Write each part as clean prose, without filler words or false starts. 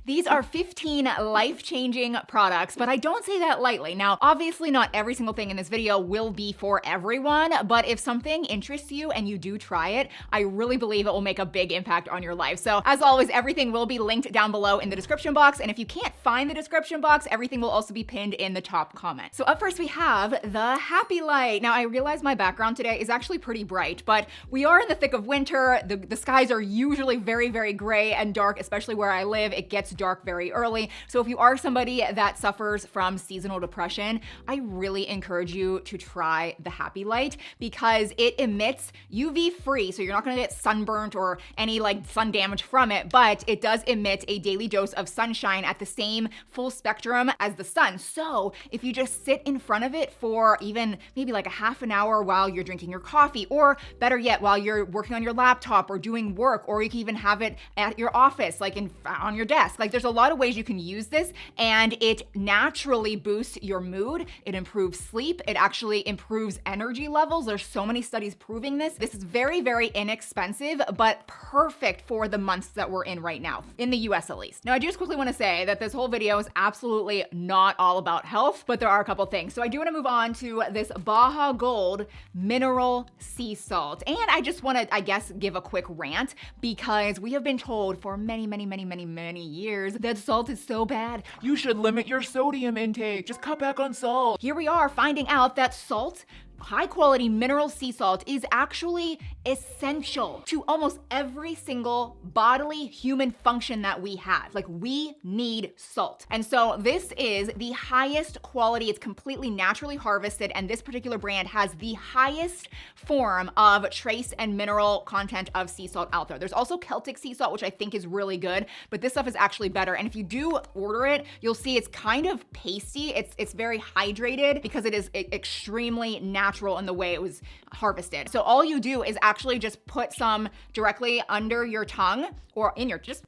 These are 15 life-changing products, but I don't say that lightly. Now, obviously not every single thing in this video will be for everyone, but if something interests you and you do try it, I really believe it will make a big impact on your life. So as always, everything will be linked down below in the description box, and if you can't find the description box, everything will also be pinned in the top comment. So up first we have the Happy Light. Now I realize my background today is actually pretty bright, but we are in the thick of winter. The skies are usually very, very gray and dark, especially where I live. It gets dark very early. So if you are somebody that suffers from seasonal depression, I really encourage you to try the Happy Light because it emits UV free. So you're not gonna get sunburnt or any like sun damage from it, but it does emit a daily dose of sunshine at the same full spectrum as the sun. So if you just sit in front of it for even maybe like a half an hour while you're drinking your coffee, or better yet, while you're working on your laptop or doing work, or you can even have it at your office, like on your desk. Like there's a lot of ways you can use this, and it naturally boosts your mood. It improves sleep. It actually improves energy levels. There's so many studies proving this. This is very, very inexpensive, but perfect for the months that we're in right now, in the US at least. Now, I do just quickly want to say that this whole video is absolutely not all about health, but there are a couple things. So I do want to move on to this Baja Gold mineral sea salt. And I just want to, I guess, give a quick rant because we have been told for many, many, many, many, many years that salt is so bad. You should limit your sodium intake. Just cut back on salt. Here we are finding out that salt, high quality mineral sea salt, is actually essential to almost every single bodily human function that we have. Like we need salt. And so this is the highest quality. It's completely naturally harvested, and this particular brand has the highest form of trace and mineral content of sea salt out there. There's also Celtic sea salt, which I think is really good, but this stuff is actually better. And if you do order it, you'll see it's kind of pasty. It's very hydrated because it is extremely natural in the way it was harvested. So all you do is actually just put some directly under your tongue or in your, just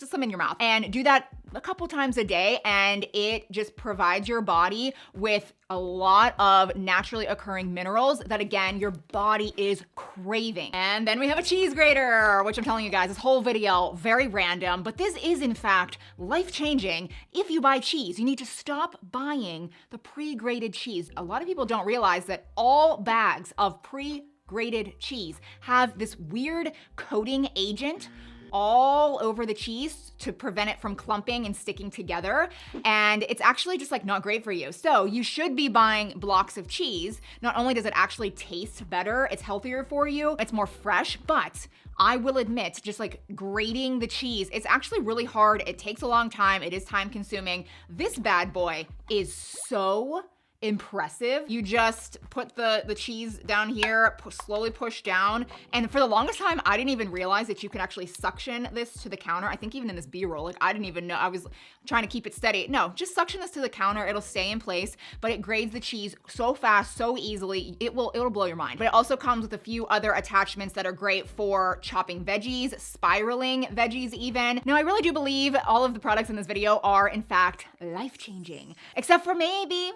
some in your mouth, and do that a couple times a day, and it just provides your body with a lot of naturally occurring minerals that, again, your body is craving. And then we have a cheese grater, which I'm telling you guys, this whole video, very random, but this is in fact life-changing. If you buy cheese, you need to stop buying the pre-grated cheese. A lot of people don't realize that all bags of pre-grated cheese have this weird coating agent all over the cheese to prevent it from clumping and sticking together. And it's actually just like not great for you. So you should be buying blocks of cheese. Not only does it actually taste better, it's healthier for you, it's more fresh, but I will admit, just like grating the cheese, it's actually really hard. It takes a long time. It is time consuming. This bad boy is so impressive. You just put the cheese down here, slowly push down. And for the longest time, I didn't even realize that you can actually suction this to the counter. I think even in this B-roll, like I didn't even know. I was trying to keep it steady. No, just suction this to the counter. It'll stay in place, but it grades the cheese so fast, so easily. It'll blow your mind. But it also comes with a few other attachments that are great for chopping veggies, spiraling veggies even. Now, I really do believe all of the products in this video are in fact life-changing, except for maybe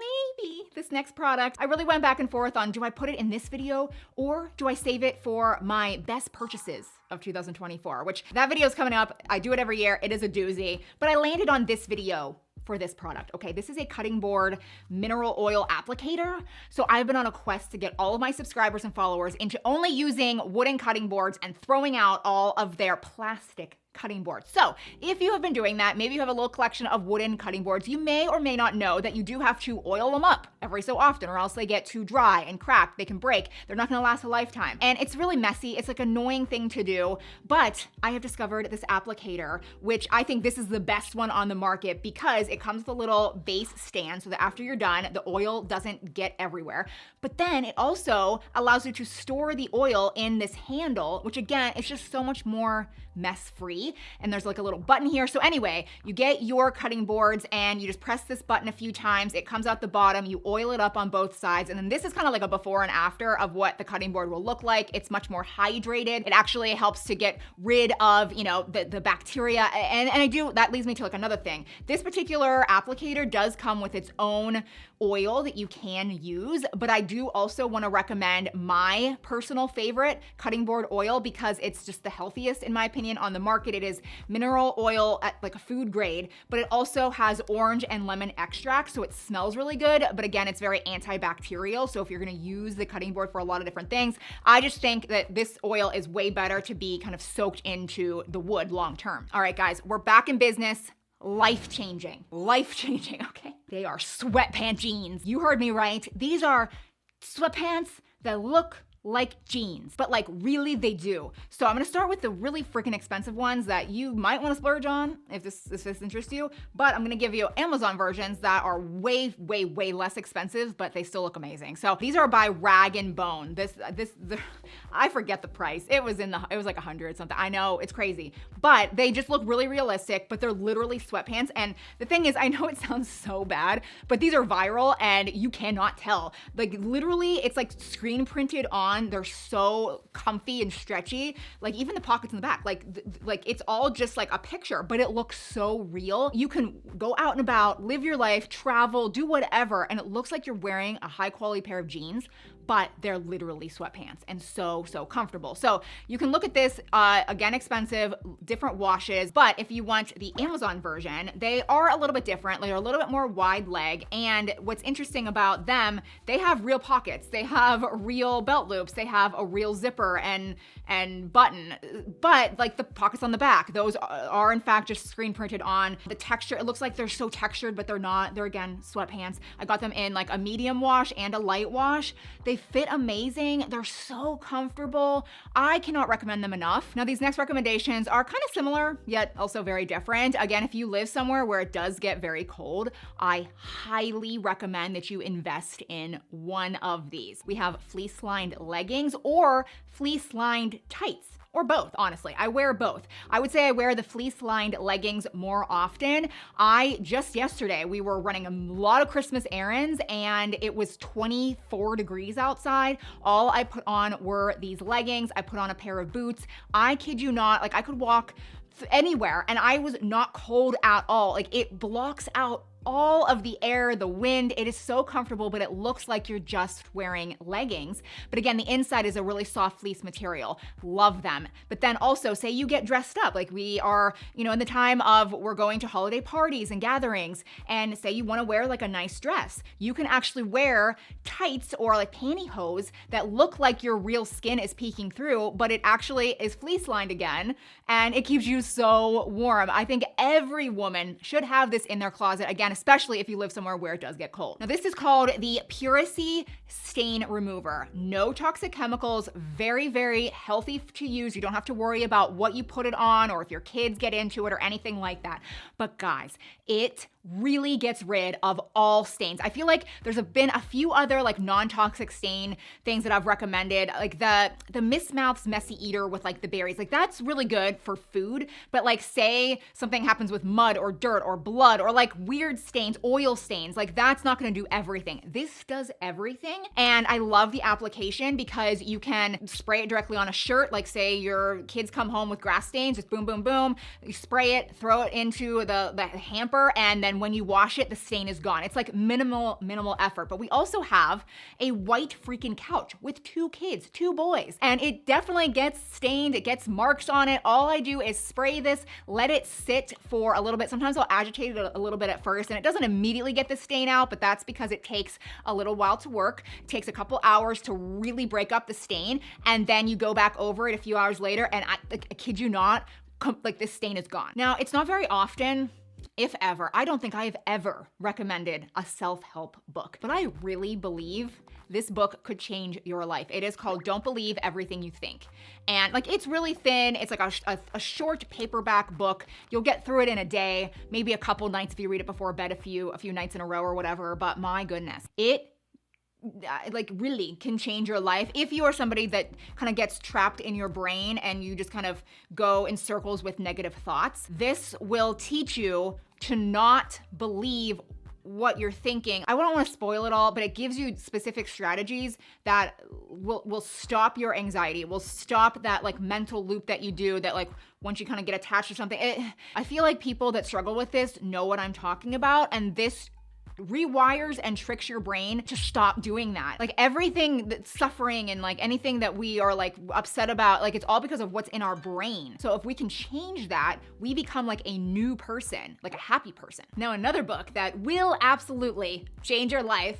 this next product. I really went back and forth on, do I put it in this video or do I save it for my best purchases of 2024, which that video is coming up. I do it every year. It is a doozy, but I landed on this video for this product. Okay, this is a cutting board mineral oil applicator. So I've been on a quest to get all of my subscribers and followers into only using wooden cutting boards and throwing out all of their plastic cutting boards. So if you have been doing that, maybe you have a little collection of wooden cutting boards, you may or may not know that you do have to oil them up every so often, or else they get too dry and cracked. They can break. They're not gonna last a lifetime. And it's really messy. It's like an annoying thing to do, but I have discovered this applicator, which I think this is the best one on the market because it comes with a little base stand so that after you're done, the oil doesn't get everywhere. But then it also allows you to store the oil in this handle, which again, is just so much more mess-free. And there's like a little button here. So anyway, you get your cutting boards and you just press this button a few times. It comes out the bottom, you oil it up on both sides. And then this is kind of like a before and after of what the cutting board will look like. It's much more hydrated. It actually helps to get rid of, you know, the bacteria. And that leads me to like another thing. This particular applicator does come with its own oil that you can use, but I do also want to recommend my personal favorite cutting board oil because it's just the healthiest in my opinion on the market. it is mineral oil at like a food grade, but it also has orange and lemon extract, so it smells really good, but again, it's very antibacterial, so if you're gonna use the cutting board for a lot of different things, I just think that this oil is way better to be kind of soaked into the wood long term. All right, guys, we're back in business. Life-changing, okay? They are sweatpant jeans. You heard me right. These are sweatpants that look like jeans, but like really they do. So I'm gonna start with the really freaking expensive ones that you might wanna splurge on if this interests you, but I'm gonna give you Amazon versions that are way less expensive, but they still look amazing. So these are by Rag & Bone. I forget the price. It was like 100 something. I know, it's crazy, but they just look really realistic, but they're literally sweatpants. And the thing is, I know it sounds so bad, but these are viral and you cannot tell. Like literally, it's like screen printed on. They're so comfy and stretchy. Like even the pockets in the back, like it's all just like a picture, but it looks so real. You can go out and about, live your life, travel, do whatever, and it looks like you're wearing a high quality pair of jeans, but they're literally sweatpants and so comfortable. So you can look at this, again, expensive, different washes, but if you want the Amazon version, they are a little bit different. They're a little bit more wide leg. And what's interesting about them, they have real pockets. They have real belt loops. They have a real zipper and button, but like the pockets on the back, those are in fact just screen printed on. The texture, it looks like they're so textured, but they're not. They're again, sweatpants. I got them in like a medium wash and a light wash. They fit amazing. They're so comfortable. I cannot recommend them enough. Now these next recommendations are kind of similar, yet also very different. Again, if you live somewhere where it does get very cold, I highly recommend that you invest in one of these. We have fleece-lined leggings or fleece-lined tights. Or both, honestly. I wear both. I would say I wear the fleece-lined leggings more often. Just yesterday, we were running a lot of Christmas errands and it was 24 degrees outside. All I put on were these leggings. I put on a pair of boots. I kid you not, like I could walk anywhere and I was not cold at all. Like it blocks out all of the air, the wind. It is so comfortable, but it looks like you're just wearing leggings. But again, the inside is a really soft fleece material. Love them. But then also say you get dressed up, like we are, in the time of we're going to holiday parties and gatherings, and say you want to wear like a nice dress. You can actually wear tights or like pantyhose that look like your real skin is peeking through, but it actually is fleece lined again, and it keeps you so warm. I think every woman should have this in their closet. Again, especially if you live somewhere where it does get cold. Now this is called the Puracy Stain Remover. No toxic chemicals, very healthy to use. You don't have to worry about what you put it on or if your kids get into it or anything like that. But guys, it really gets rid of all stains. I feel like there's been a few other like non-toxic stain things that I've recommended, like the Miss Mouth's Messy Eater with like the berries. Like that's really good for food, but like say something happens with mud or dirt or blood or like weird stains, oil stains, like that's not gonna do everything. This does everything. And I love the application because you can spray it directly on a shirt. Like say your kids come home with grass stains, just boom, boom, boom. You spray it, throw it into the hamper, and then when you wash it, the stain is gone. It's like minimal effort. But we also have a white freaking couch with 2 kids, 2 boys, and it definitely gets stained. It gets marks on it. All I do is spray this, let it sit for a little bit. Sometimes I'll agitate it a little bit at first and it doesn't immediately get the stain out, but that's because it takes a little while to work. It takes a couple hours to really break up the stain, and then you go back over it a few hours later and I kid you not, like this stain is gone. Now, it's not very often, if ever, I don't think I have ever recommended a self-help book, but I really believe this book could change your life. It is called Don't Believe Everything You Think. And like, it's really thin. It's like a short paperback book. You'll get through it in a day, maybe a couple nights if you read it before bed a few nights in a row or whatever. But my goodness, it like really can change your life if you are somebody that kind of gets trapped in your brain and you just kind of go in circles with negative thoughts. This will teach you to not believe what you're thinking. I don't want to spoil it all, but it gives you specific strategies that will stop your anxiety, will stop that like mental loop that you do that like once you kind of get attached to something. I feel like people that struggle with this know what I'm talking about, and this rewires and tricks your brain to stop doing that. Like everything that's suffering and like anything that we are like upset about, like it's all because of what's in our brain. So if we can change that, we become like a new person, like a happy person. Now, another book that will absolutely change your life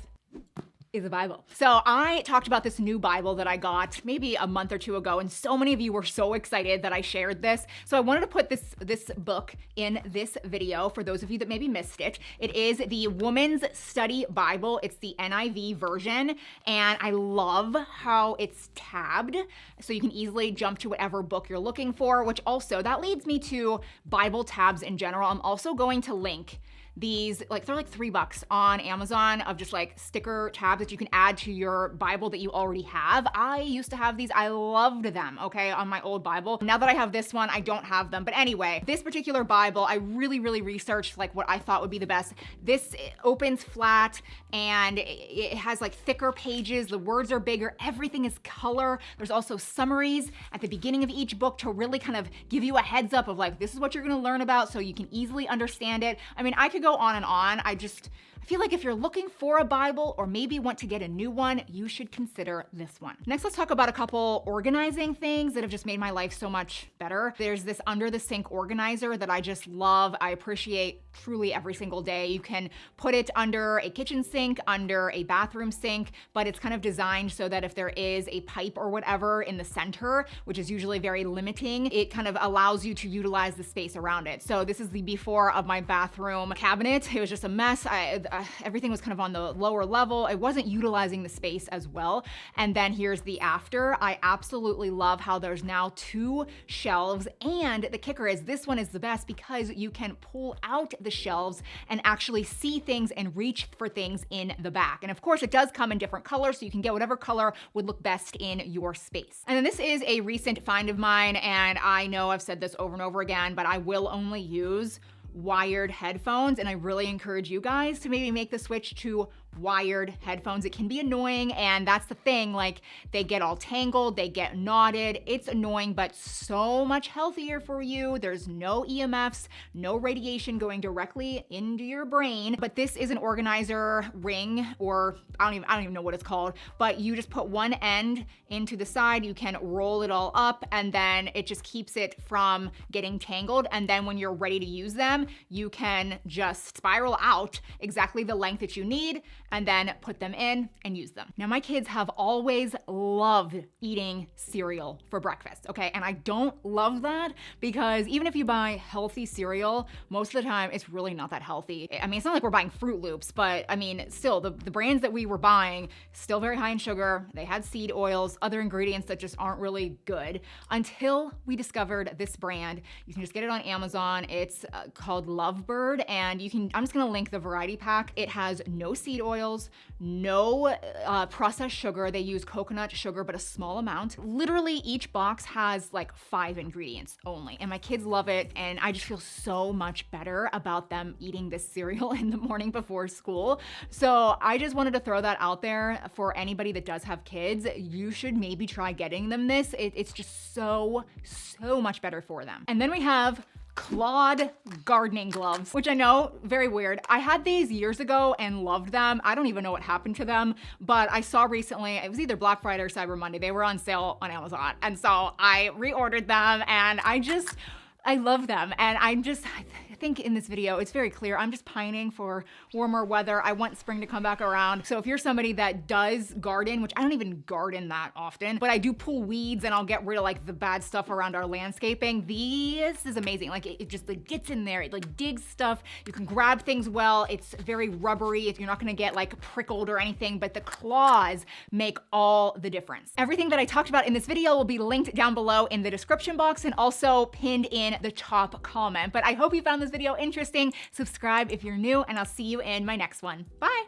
is a Bible. So I talked about this new Bible that I got maybe a month or two ago, and so many of you were so excited that I shared this. So I wanted to put this book in this video for those of you that maybe missed it. It is the Woman's Study Bible. It's the NIV version, and I love how it's tabbed, so you can easily jump to whatever book you're looking for, which also, that leads me to Bible tabs in general. I'm also going to link these, like they're like $3 on Amazon, of just like sticker tabs that you can add to your Bible that you already have. I used to have these, I loved them, okay, on my old Bible. Now that I have this one, I don't have them. But anyway, this particular Bible, I really researched like what I thought would be the best. This opens flat and it has like thicker pages, the words are bigger, everything is color. There's also summaries at the beginning of each book to really kind of give you a heads up of like, this is what you're gonna learn about, so you can easily understand it. I mean, I could go on and on. I feel like if you're looking for a Bible or maybe want to get a new one, you should consider this one. Next, let's talk about a couple organizing things that have just made my life so much better. There's this under the sink organizer that I just love. I appreciate truly every single day. You can put it under a kitchen sink, under a bathroom sink, but it's kind of designed so that if there is a pipe or whatever in the center, which is usually very limiting, it kind of allows you to utilize the space around it. So this is the before of my bathroom cabinet. It was just a mess. Everything was kind of on the lower level. I wasn't utilizing the space as well. And then here's the after. I absolutely love how there's now 2 shelves, and the kicker is this one is the best because you can pull out the shelves and actually see things and reach for things in the back. And of course it does come in different colors, so you can get whatever color would look best in your space. And then this is a recent find of mine, and I know I've said this over and over again, but I will only use wired headphones, and I really encourage you guys to maybe make the switch to wired headphones. It can be annoying, and that's the thing, like they get all tangled, they get knotted. It's annoying, but so much healthier for you. There's no EMFs, no radiation going directly into your brain. But this is an organizer ring, or I don't even know what it's called, but you just put one end into the side, you can roll it all up, and then it just keeps it from getting tangled. And then when you're ready to use them, you can just spiral out exactly the length that you need, and then put them in and use them. Now, my kids have always loved eating cereal for breakfast, okay? And I don't love that because even if you buy healthy cereal, most of the time it's really not that healthy. I mean, it's not like we're buying Fruit Loops, but I mean, still, the brands that we were buying, still very high in sugar. They had seed oils, other ingredients that just aren't really good, until we discovered this brand. You can just get it on Amazon. It's called Lovebird, and I'm just gonna link the variety pack. It has no seed oils, no processed sugar. They use coconut sugar, but a small amount. Literally each box has like 5 ingredients only, and my kids love it, and I just feel so much better about them eating this cereal in the morning before school. So I just wanted to throw that out there for anybody that does have kids. You should maybe try getting them this. It's just so much better for them. And then we have clawed gardening gloves, which I know, very weird. I had these years ago and loved them. I don't even know what happened to them, but I saw recently, it was either Black Friday or Cyber Monday, they were on sale on Amazon. And so I reordered them, and I love them. And I think in this video, it's very clear, I'm just pining for warmer weather. I want spring to come back around. So if you're somebody that does garden, which I don't even garden that often, but I do pull weeds and I'll get rid of like the bad stuff around our landscaping, this is amazing. Like it just like gets in there, it like digs stuff. You can grab things well. It's very rubbery. If you're not gonna get like prickled or anything, but the claws make all the difference. Everything that I talked about in this video will be linked down below in the description box and also pinned in the top comment. But I hope you found this video interesting. Subscribe if you're new, and I'll see you in my next one. Bye.